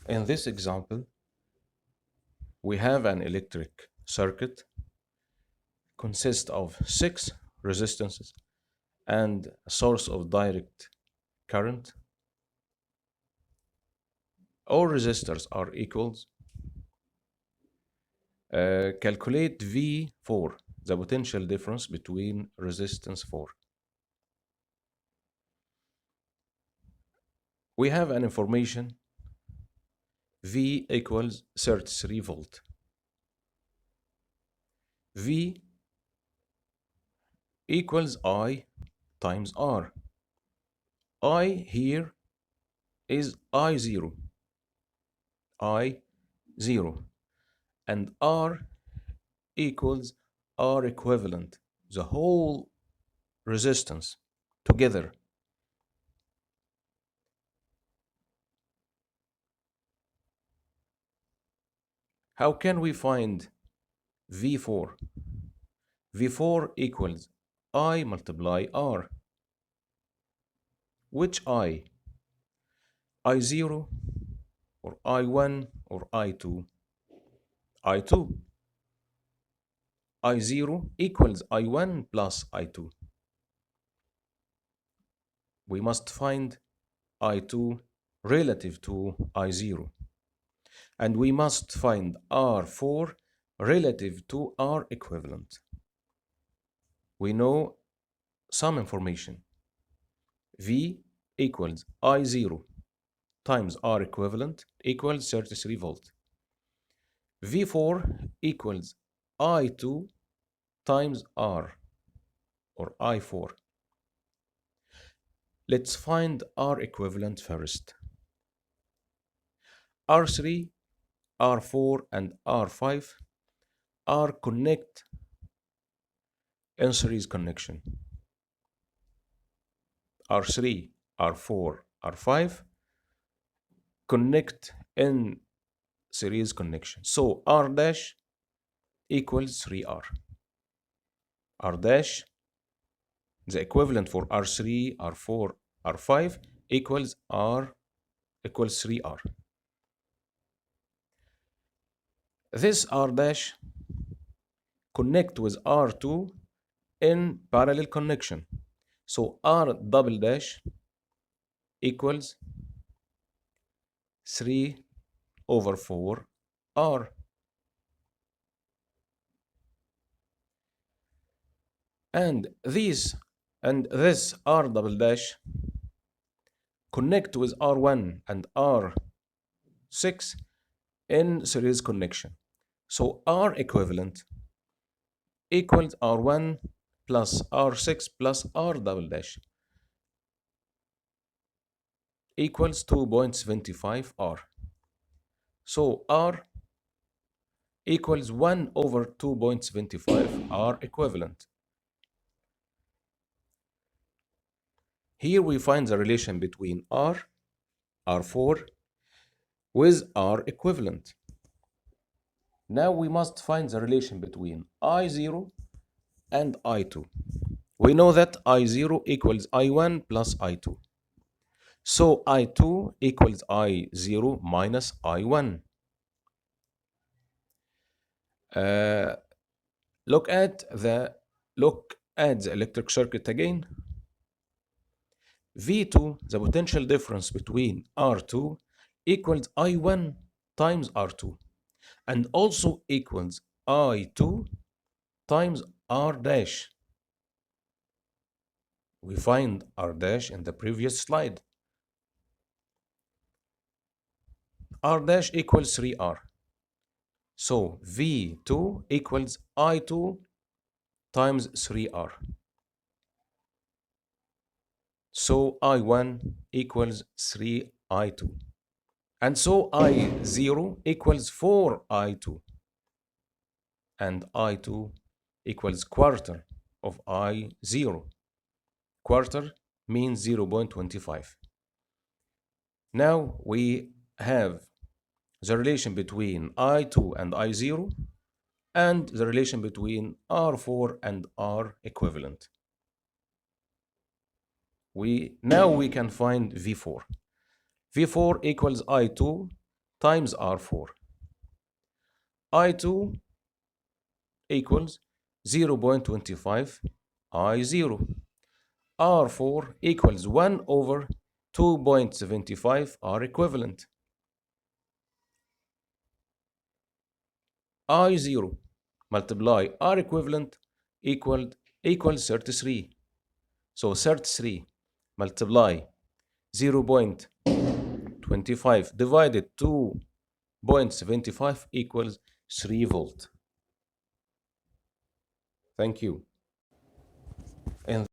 In this example, we have an electric circuit consists of 6 resistances and a source of direct current. All resistors are equals. Calculate V4, the potential difference between resistance 4. We have an information V equals 33 volt. V equals I times R. I here is I0, I0, and R equals R equivalent, the whole resistance together. How can we find V4? V4 equals I multiply R. Which I? I0 or I1 or I2? I2. I0 equals I1 plus I2. We must find I2 relative to I0. And we must find R4 relative to R equivalent. We know some information. V equals I0 times R equivalent equals 33 volt. V4 equals I2 times R or I4. Let's find R equivalent first. R3, R4, and R5 are connect in series connection. R3, R4, R5 connect in series connection. So R dash equals 3R. R dash, the equivalent for R3, R4, R5 equals R equals 3R. This R dash connect with R2 in parallel connection. So R double dash equals 3 over 4 R. And this R double dash connect with R1 and R6 in series connection. So R equivalent equals R1 plus R6 plus R double dash equals 2.75 R. So R equals 1 over 2.75 R equivalent. Here we find the relation between R, R4 with R equivalent. Now we must find the relation between I0 and I2. We know that I0 equals I1 plus I2. So I2 equals I0 minus I1. Look at the electric circuit again. V2, the potential difference between R2 equals I1 times R2 and also equals I2 times R dash. We find R dash in the previous slide. R dash equals 3R. So V2 equals I2 times 3R. So I1 equals 3I2. And so I0 equals 4I2. And I2 equals quarter of I0. Quarter means 0.25. Now we have the relation between I2 and I0 and the relation between R4 and R equivalent. Now we can find V4. V4 equals I2 times R4. I2 equals 0.25 I0. R4 equals 1 over 2.75 R equivalent. I0 multiply R equivalent equals 33. So 33 multiply 0.25 divided 2.75 equals 3 volt. Thank you. And